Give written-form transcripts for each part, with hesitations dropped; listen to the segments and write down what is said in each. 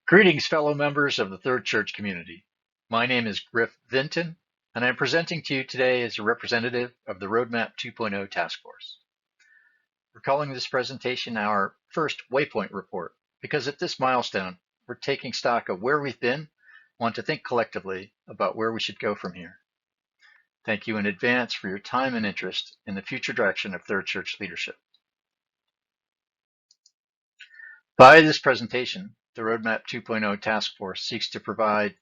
Greetings, fellow members of the Third Church community. My name is Griff Vinton, and I'm presenting to you today as a representative of the Roadmap 2.0 Task Force. We're calling this presentation our first Waypoint report because at this milestone, we're taking stock of where we've been, want to think collectively about where we should go from here. Thank you in advance for your time and interest in the future direction of Third Church leadership. By this presentation, the Roadmap 2.0 Task Force seeks to provide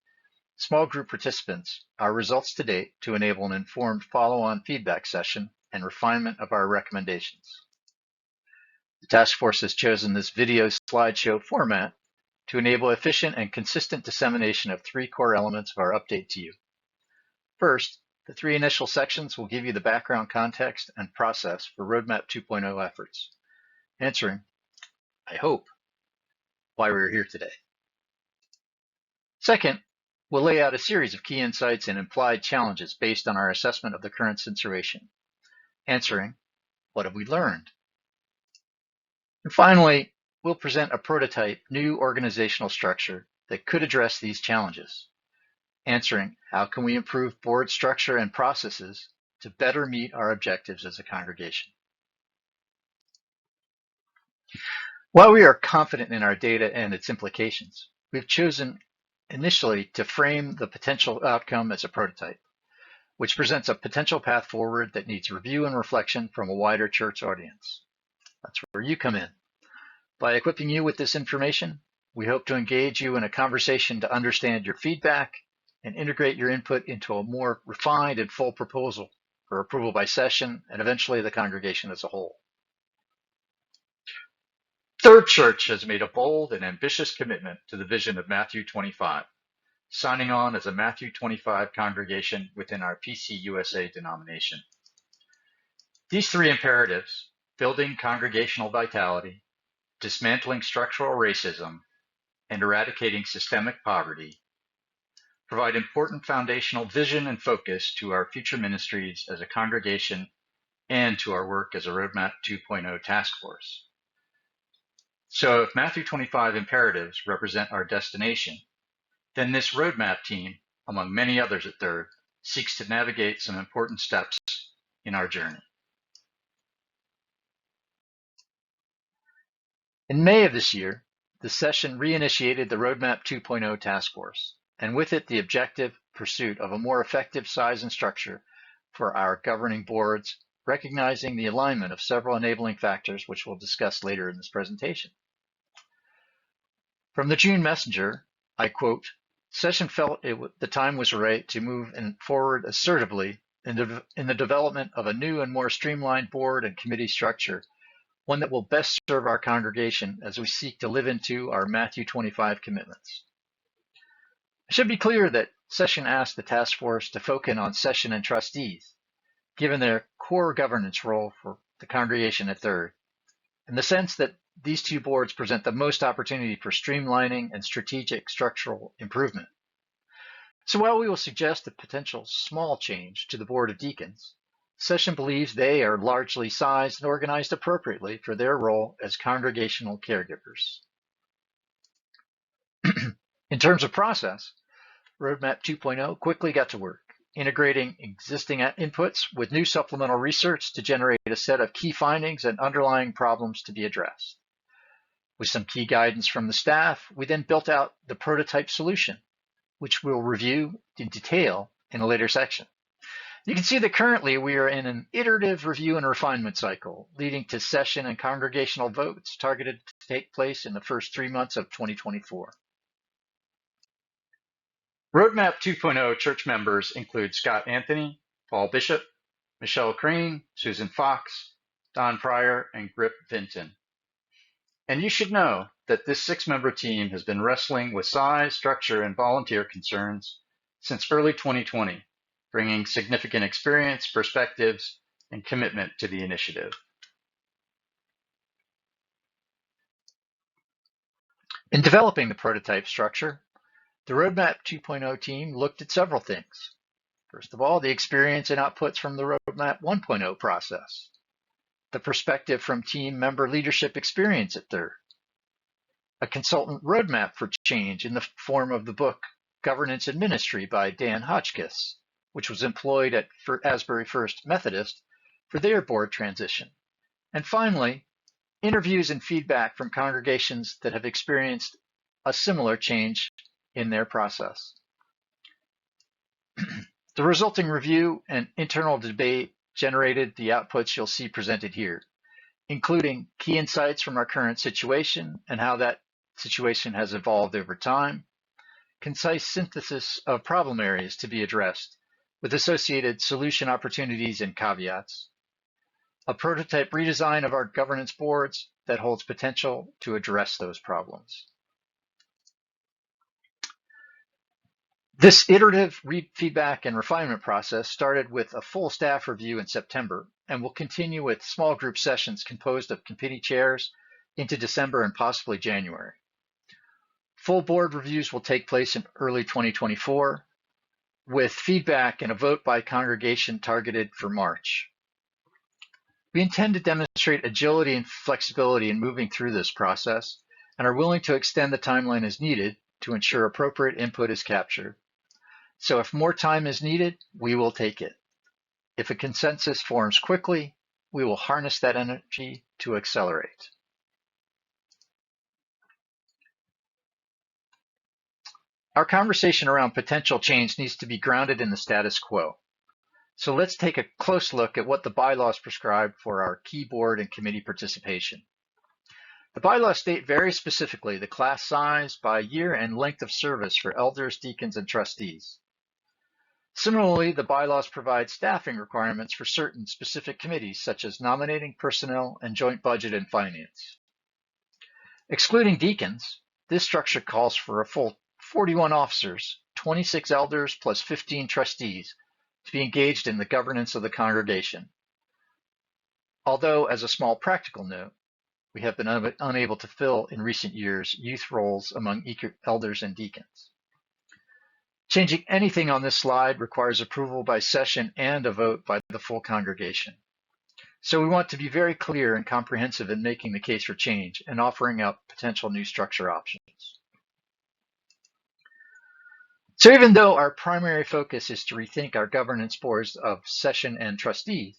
small group participants our results to date to enable an informed follow-on feedback session and refinement of our recommendations. The task force has chosen this video slideshow format to enable efficient and consistent dissemination of three core elements of our update to you. First, the three initial sections will give you the background context and process for Roadmap 2.0 efforts, answering, I hope, why we're here today. Second, we'll lay out a series of key insights and implied challenges based on our assessment of the current situation, answering, what have we learned? And finally, we'll present a prototype new organizational structure that could address these challenges, answering, how can we improve board structure and processes to better meet our objectives as a congregation? While we are confident in our data and its implications, we've chosen initially to frame the potential outcome as a prototype, which presents a potential path forward that needs review and reflection from a wider church audience. That's where you come in. By equipping you with this information, we hope to engage you in a conversation to understand your feedback and integrate your input into a more refined and full proposal for approval by session and eventually the congregation as a whole. Third Church has made a bold and ambitious commitment to the vision of Matthew 25, signing on as a Matthew 25 congregation within our PCUSA denomination. These three imperatives, building congregational vitality, dismantling structural racism, and eradicating systemic poverty, provide important foundational vision and focus to our future ministries as a congregation and to our work as a Roadmap 2.0 task force. So if Matthew 25 imperatives represent our destination, then this roadmap team, among many others at Third, seeks to navigate some important steps in our journey. In May of this year, the session reinitiated the Roadmap 2.0 task force, and with it the objective pursuit of a more effective size and structure for our governing boards, recognizing the alignment of several enabling factors which we'll discuss later in this presentation. From the June Messenger, I quote, "Session felt the time was right to move forward assertively in the development of a new and more streamlined board and committee structure, one that will best serve our congregation as we seek to live into our Matthew 25 commitments." It should be clear that Session asked the task force to focus on session and trustees, given their core governance role for the congregation at Third, in the sense that these two boards present the most opportunity for streamlining and strategic structural improvement. So while we will suggest a potential small change to the Board of Deacons, Session believes they are largely sized and organized appropriately for their role as congregational caregivers. In terms of process, Roadmap 2.0 quickly got to work, integrating existing inputs with new supplemental research to generate a set of key findings and underlying problems to be addressed. With some key guidance from the staff, we then built out the prototype solution, which we'll review in detail in a later section. You can see that currently we are in an iterative review and refinement cycle, leading to session and congregational votes targeted to take place in the first 3 months of 2024. Roadmap 2.0 church members include Scott Anthony, Paul Bishop, Michelle Crane, Susan Fox, Don Pryor, and Griff Vinton. And you should know that this 6-member team has been wrestling with size, structure, and volunteer concerns since early 2020, bringing significant experience, perspectives, and commitment to the initiative. In developing the prototype structure, the Roadmap 2.0 team looked at several things. First of all, the experience and outputs from the Roadmap 1.0 process, the perspective from team member leadership experience at Third, a consultant roadmap for change in the form of the book Governance and Ministry by Dan Hotchkiss, which was employed at Asbury First Methodist for their board transition. And finally, interviews and feedback from congregations that have experienced a similar change in their process. The resulting review and internal debate generated the outputs you'll see presented here, including key insights from our current situation and how that situation has evolved over time, concise synthesis of problem areas to be addressed with associated solution opportunities and caveats, a prototype redesign of our governance boards that holds potential to address those problems. This iterative feedback and refinement process started with a full staff review in September and will continue with small group sessions composed of committee chairs into December and possibly January. Full board reviews will take place in early 2024 with feedback and a vote by congregation targeted for March. We intend to demonstrate agility and flexibility in moving through this process and are willing to extend the timeline as needed to ensure appropriate input is captured. So if more time is needed, we will take it. If a consensus forms quickly, we will harness that energy to accelerate. Our conversation around potential change needs to be grounded in the status quo. So let's take a close look at what the bylaws prescribe for our key board and committee participation. The bylaws state very specifically the class size by year and length of service for elders, deacons, and trustees. Similarly, the bylaws provide staffing requirements for certain specific committees, such as nominating, personnel, and joint budget and finance. Excluding deacons, this structure calls for a full 41 officers, 26 elders, plus 15 trustees to be engaged in the governance of the congregation. Although, as a small practical note, we have been unable to fill in recent years youth roles among elders and deacons. Changing anything on this slide requires approval by session and a vote by the full congregation. So we want to be very clear and comprehensive in making the case for change and offering up potential new structure options. So even though our primary focus is to rethink our governance boards of session and trustees,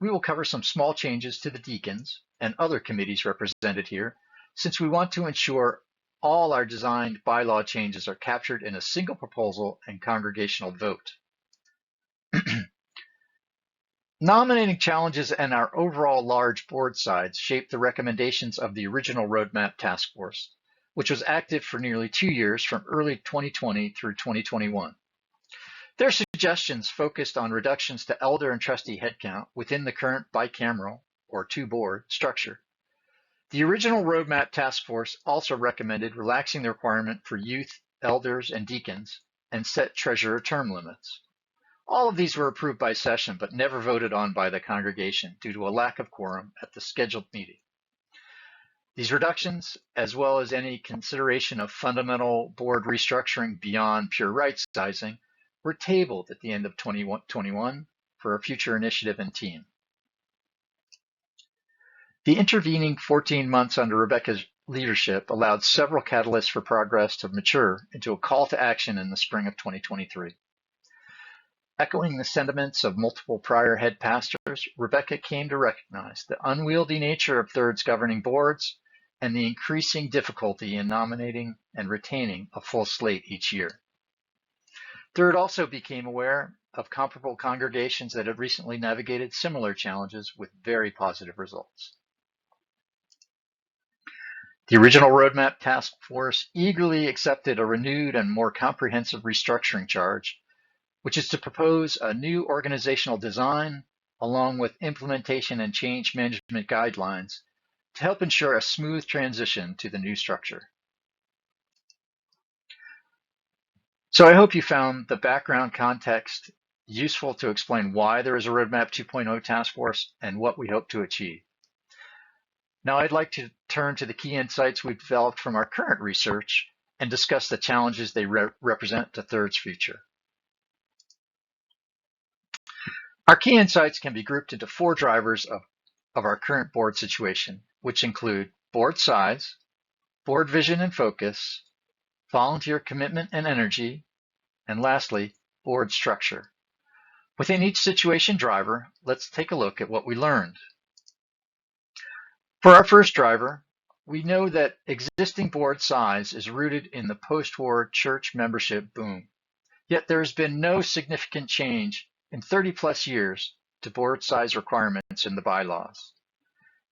we will cover some small changes to the deacons and other committees represented here, since we want to ensure all our designed bylaw changes are captured in a single proposal and congregational vote. Nominating challenges and our overall large board size shaped the recommendations of the original Roadmap Task Force, which was active for nearly 2 years from early 2020 through 2021. Their suggestions focused on reductions to elder and trustee headcount within the current bicameral or two-board structure. The original Roadmap Task Force also recommended relaxing the requirement for youth, elders, and deacons and set treasurer term limits. All of these were approved by session but never voted on by the congregation due to a lack of quorum at the scheduled meeting. These reductions, as well as any consideration of fundamental board restructuring beyond pure right sizing, were tabled at the end of 2021 for a future initiative and team. The intervening 14 months under Rebecca's leadership allowed several catalysts for progress to mature into a call to action in the spring of 2023. Echoing the sentiments of multiple prior head pastors, Rebecca came to recognize the unwieldy nature of Third's governing boards and the increasing difficulty in nominating and retaining a full slate each year. Third also became aware of comparable congregations that had recently navigated similar challenges with very positive results. The original Roadmap Task Force eagerly accepted a renewed and more comprehensive restructuring charge, which is to propose a new organizational design along with implementation and change management guidelines to help ensure a smooth transition to the new structure. So I hope you found the background context useful to explain why there is a Roadmap 2.0 task force and what we hope to achieve. Now I'd like to turn to the key insights we've developed from our current research and discuss the challenges they represent to Third's future. Our key insights can be grouped into 4 drivers of our current board situation, which include board size, board vision and focus, volunteer commitment and energy, and lastly, board structure. Within each situation driver, let's take a look at what we learned. For our first driver, we know that existing board size is rooted in the post-war church membership boom. Yet there has been no significant change in 30 plus years to board size requirements in the bylaws.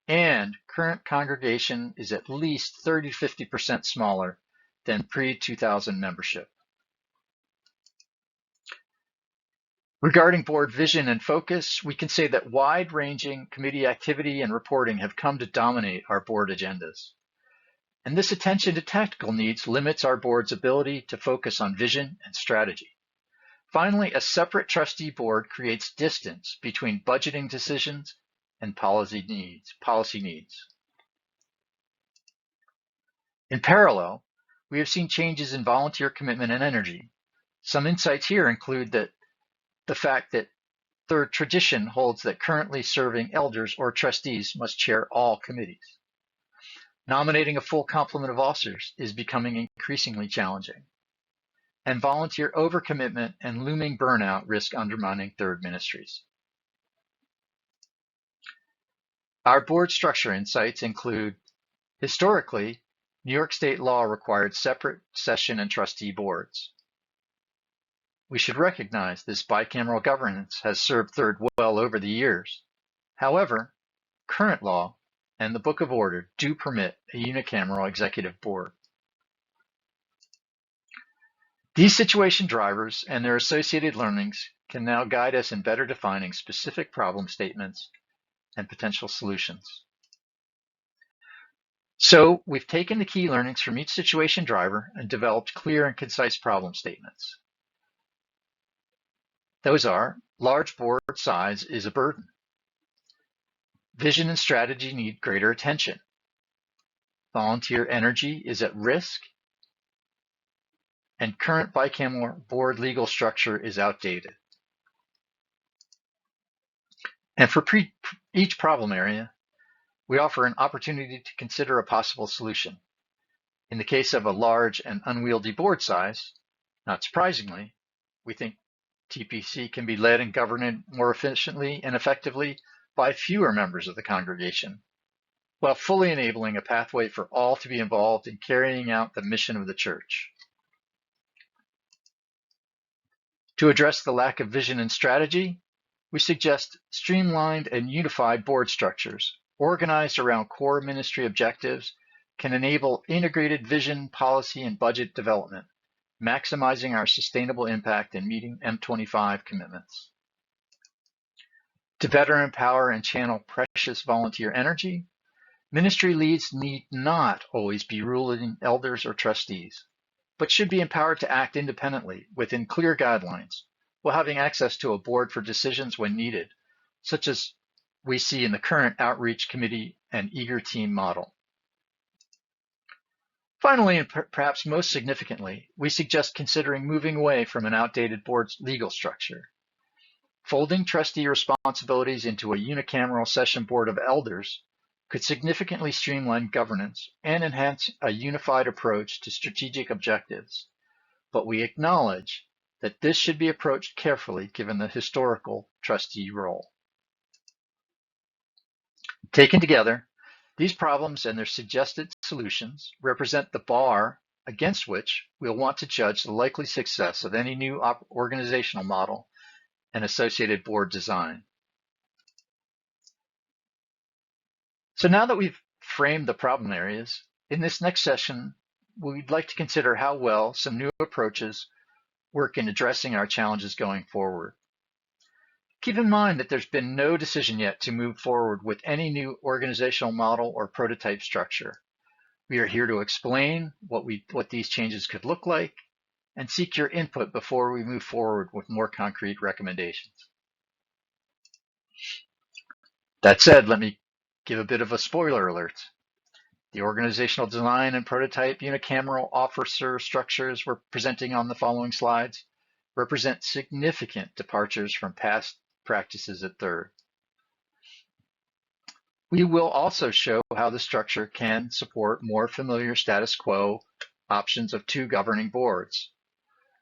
And current congregation is at least 30 to 50% smaller than pre-2000 membership. Regarding board vision and focus, we can say that wide-ranging committee activity and reporting have come to dominate our board agendas. And this attention to tactical needs limits our board's ability to focus on vision and strategy. Finally, a separate trustee board creates distance between budgeting decisions and policy needs. In parallel, we have seen changes in volunteer commitment and energy. Some insights here include that the fact that third tradition holds that currently serving elders or trustees must chair all committees. Nominating a full complement of officers is becoming increasingly challenging. And volunteer overcommitment and looming burnout risk undermining third ministries. Our board structure insights include, historically, New York state law required separate session and trustee boards. We should recognize this bicameral governance has served third well over the years. However, current law and the Book of Order do permit a unicameral executive board. These situation drivers and their associated learnings can now guide us in better defining specific problem statements and potential solutions. So we've taken the key learnings from each situation driver and developed clear and concise problem statements. Those are, large board size is a burden. Vision and strategy need greater attention. Volunteer energy is at risk. And current bicameral board legal structure is outdated. And for each problem area, we offer an opportunity to consider a possible solution. In the case of a large and unwieldy board size, not surprisingly, we think TPC can be led and governed more efficiently and effectively by fewer members of the congregation, while fully enabling a pathway for all to be involved in carrying out the mission of the church. To address the lack of vision and strategy, we suggest streamlined and unified board structures organized around core ministry objectives can enable integrated vision, policy, and budget development, maximizing our sustainable impact in meeting M25 commitments. To better empower and channel precious volunteer energy, ministry leads need not always be ruling elders or trustees, but should be empowered to act independently within clear guidelines, while having access to a board for decisions when needed, such as we see in the current outreach committee and eager team model. Finally, and perhaps most significantly, we suggest considering moving away from an outdated board's legal structure. Folding trustee responsibilities into a unicameral session board of elders could significantly streamline governance and enhance a unified approach to strategic objectives. But we acknowledge that this should be approached carefully given the historical trustee role. Taken together, these problems and their suggested solutions represent the bar against which we'll want to judge the likely success of any new organizational model and associated board design. So now that we've framed the problem areas, in this next session, we'd like to consider how well some new approaches work in addressing our challenges going forward. Keep in mind that there's been no decision yet to move forward with any new organizational model or prototype structure. We are here to explain what these changes could look like and seek your input before we move forward with more concrete recommendations. That said, let me give a bit of a spoiler alert. The organizational design and prototype unicameral officer structures we're presenting on the following slides represent significant departures from past practices at Third. We will also show how the structure can support more familiar status quo options of two governing boards.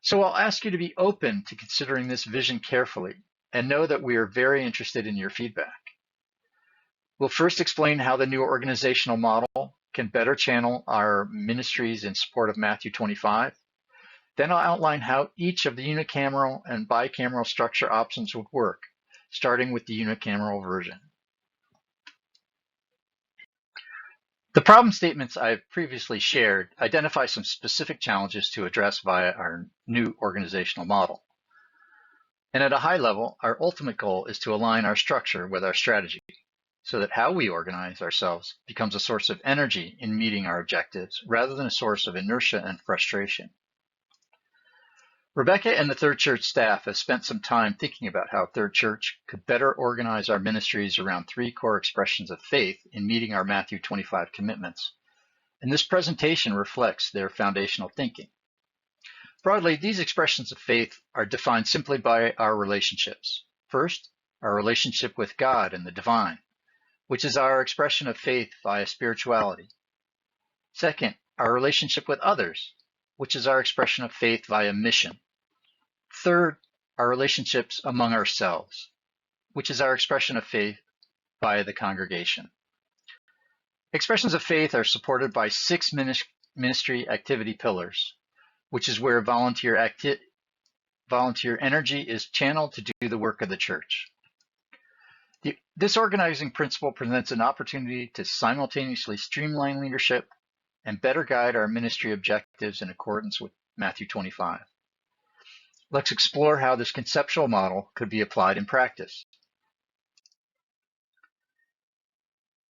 So I'll ask you to be open to considering this vision carefully and know that we are very interested in your feedback. We'll first explain how the new organizational model can better channel our ministries in support of Matthew 25. Then I'll outline how each of the unicameral and bicameral structure options would work, starting with the unicameral version. The problem statements I've previously shared identify some specific challenges to address via our new organizational model. And at a high level, our ultimate goal is to align our structure with our strategy so that how we organize ourselves becomes a source of energy in meeting our objectives rather than a source of inertia and frustration. Rebecca and the Third Church staff have spent some time thinking about how Third Church could better organize our ministries around three core expressions of faith in meeting our Matthew 25 commitments. And this presentation reflects their foundational thinking. Broadly, these expressions of faith are defined simply by our relationships. First, our relationship with God and the divine, which is our expression of faith via spirituality. Second, our relationship with others, which is our expression of faith via mission. Third, our relationships among ourselves, which is our expression of faith via the congregation. Expressions of faith are supported by 6 ministry activity pillars, which is where volunteer energy is channeled to do the work of the church. This organizing principle presents an opportunity to simultaneously streamline leadership and better guide our ministry objectives in accordance with Matthew 25. Let's explore how this conceptual model could be applied in practice.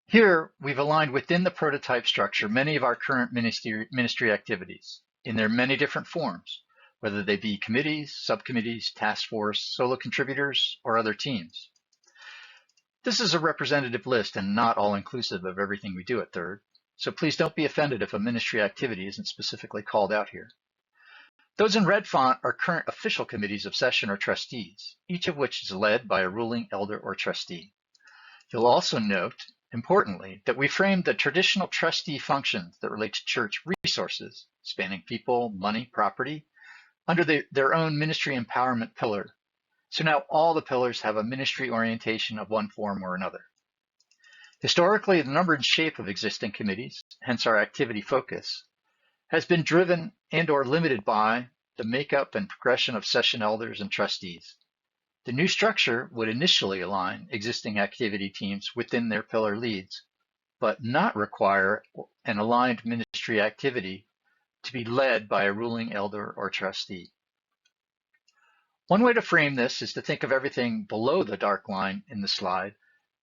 Here, we've aligned within the prototype structure many of our current ministry activities in their many different forms, whether they be committees, subcommittees, task force, solo contributors, or other teams. This is a representative list and not all-inclusive of everything we do at Third, so please don't be offended if a ministry activity isn't specifically called out here. Those in red font are current official committees of session or trustees, each of which is led by a ruling elder or trustee. You'll also note, importantly, that we framed the traditional trustee functions that relate to church resources, spanning people, money, property, under their own ministry empowerment pillar. So now all the pillars have a ministry orientation of one form or another. Historically, the number and shape of existing committees, hence our activity focus, has been driven and or limited by the makeup and progression of session elders and trustees. The new structure would initially align existing activity teams within their pillar leads, but not require an aligned ministry activity to be led by a ruling elder or trustee. One way to frame this is to think of everything below the dark line in the slide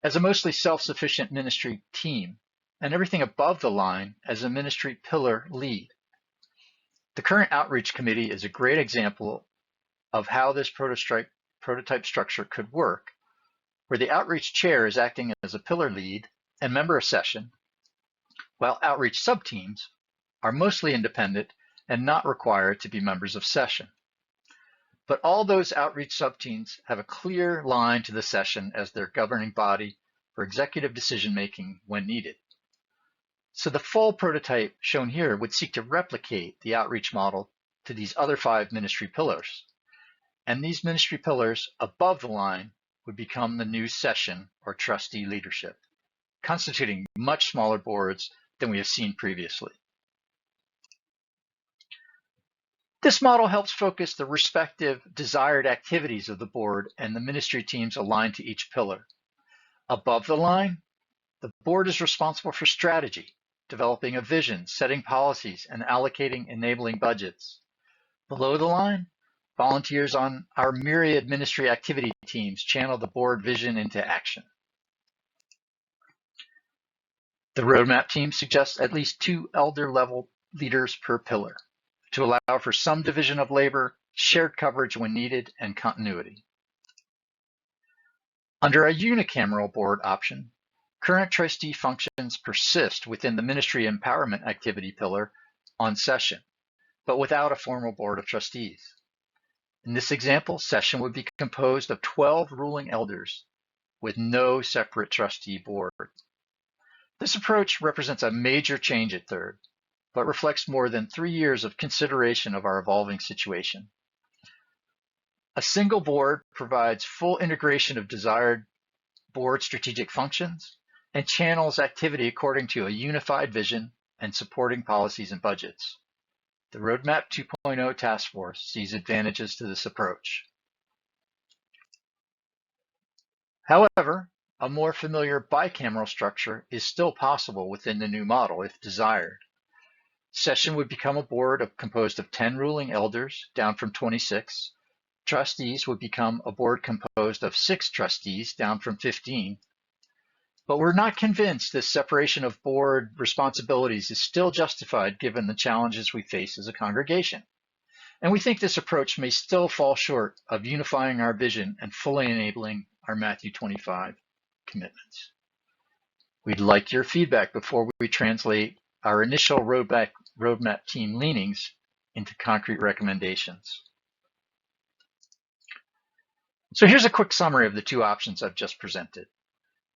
as a mostly self-sufficient ministry team, and everything above the line as a ministry pillar lead. The current outreach committee is a great example of how this prototype structure could work, where the outreach chair is acting as a pillar lead and member of session, while outreach subteams are mostly independent and not required to be members of session. But all those outreach subteams have a clear line to the session as their governing body for executive decision-making when needed. So the full prototype shown here would seek to replicate the outreach model to these other 5 ministry pillars. And these ministry pillars above the line would become the new session or trustee leadership, constituting much smaller boards than we have seen previously. This model helps focus the respective desired activities of the board and the ministry teams aligned to each pillar. Above the line, the board is responsible for strategy, developing a vision, setting policies, and allocating enabling budgets. Below the line, volunteers on our myriad ministry activity teams channel the board vision into action. The roadmap team suggests at least 2 elder-level leaders per pillar to allow for some division of labor, shared coverage when needed, and continuity. Under a unicameral board option, current trustee functions persist within the ministry empowerment activity pillar on session, but without a formal board of trustees. In this example, session would be composed of 12 ruling elders with no separate trustee board. This approach represents a major change at Third, but reflects more than 3 years of consideration of our evolving situation. A single board provides full integration of desired board strategic functions and channels activity according to a unified vision and supporting policies and budgets. The Roadmap 2.0 Task Force sees advantages to this approach. However, a more familiar bicameral structure is still possible within the new model if desired. Session would become a board composed of 10 ruling elders, down from 26. Trustees would become a board composed of 6 trustees, down from 15. But we're not convinced this separation of board responsibilities is still justified given the challenges we face as a congregation. And we think this approach may still fall short of unifying our vision and fully enabling our Matthew 25 commitments. We'd like your feedback before we translate our initial roadmap team leanings into concrete recommendations. So here's a quick summary of the 2 options I've just presented.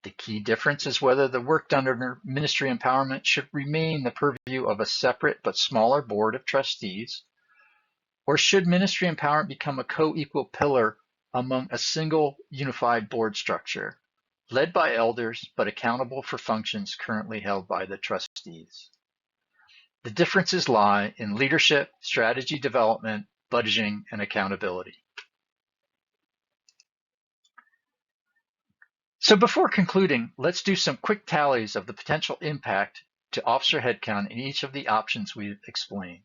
The key difference is whether the work done under ministry empowerment should remain the purview of a separate but smaller board of trustees, or should ministry empowerment become a co-equal pillar among a single unified board structure, led by elders but accountable for functions currently held by the trustees. The differences lie in leadership, strategy development, budgeting, and accountability. So before concluding, let's do some quick tallies of the potential impact to officer headcount in each of the options we've explained.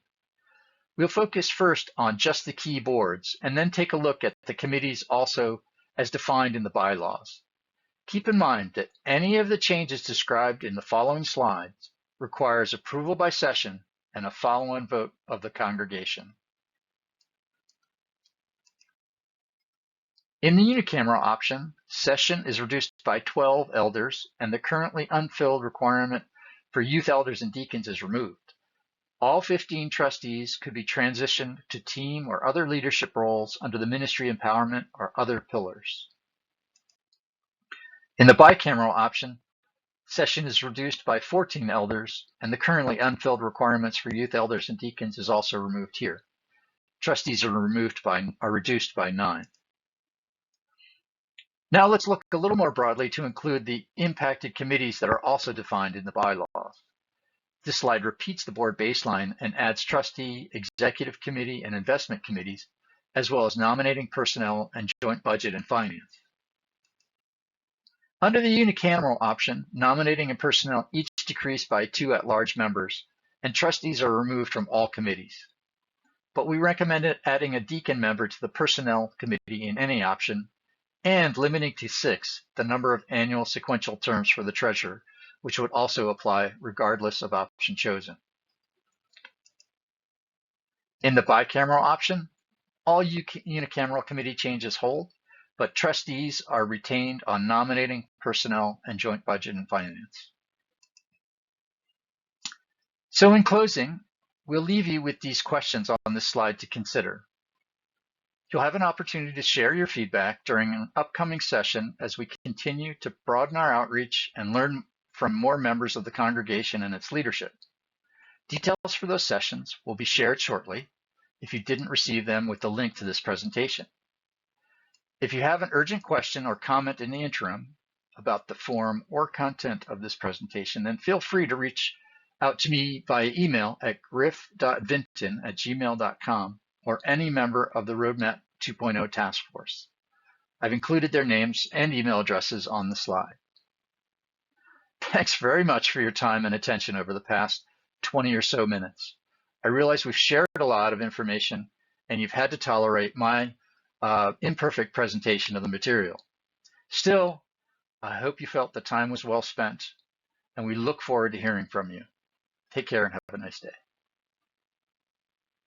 We'll focus first on just the key boards and then take a look at the committees also as defined in the bylaws. Keep in mind that any of the changes described in the following slides requires approval by session and a follow-on vote of the congregation. In the unicameral option, session is reduced by 12 elders and the currently unfilled requirement for youth elders and deacons is removed. All 15 trustees could be transitioned to team or other leadership roles under the ministry empowerment or other pillars. In the bicameral option, session is reduced by 14 elders and the currently unfilled requirements for youth elders and deacons is also removed here. Trustees are reduced by 9. Now let's look a little more broadly to include the impacted committees that are also defined in the bylaws. This slide repeats the board baseline and adds trustee, executive committee, and investment committees, as well as nominating personnel and joint budget and finance. Under the unicameral option, nominating and personnel each decrease by 2 at-large members, and trustees are removed from all committees. But we recommend adding a deacon member to the personnel committee in any option, and limiting to 6 the number of annual sequential terms for the treasurer, which would also apply regardless of option chosen. In the bicameral option, all unicameral committee changes hold, but trustees are retained on nominating, personnel, and joint budget and finance. So in closing, we'll leave you with these questions on this slide to consider. You'll have an opportunity to share your feedback during an upcoming session as we continue to broaden our outreach and learn from more members of the congregation and its leadership. Details for those sessions will be shared shortly if you didn't receive them with the link to this presentation. If you have an urgent question or comment in the interim about the form or content of this presentation, then feel free to reach out to me via email at griff.vinton@gmail.com or any member of the Roadmap 2.0 Task Force. I've included their names and email addresses on the slide. Thanks very much for your time and attention over the past 20 or so minutes. I realize we've shared a lot of information and you've had to tolerate my imperfect presentation of the material. Still, I hope you felt the time was well spent and we look forward to hearing from you. Take care and have a nice day.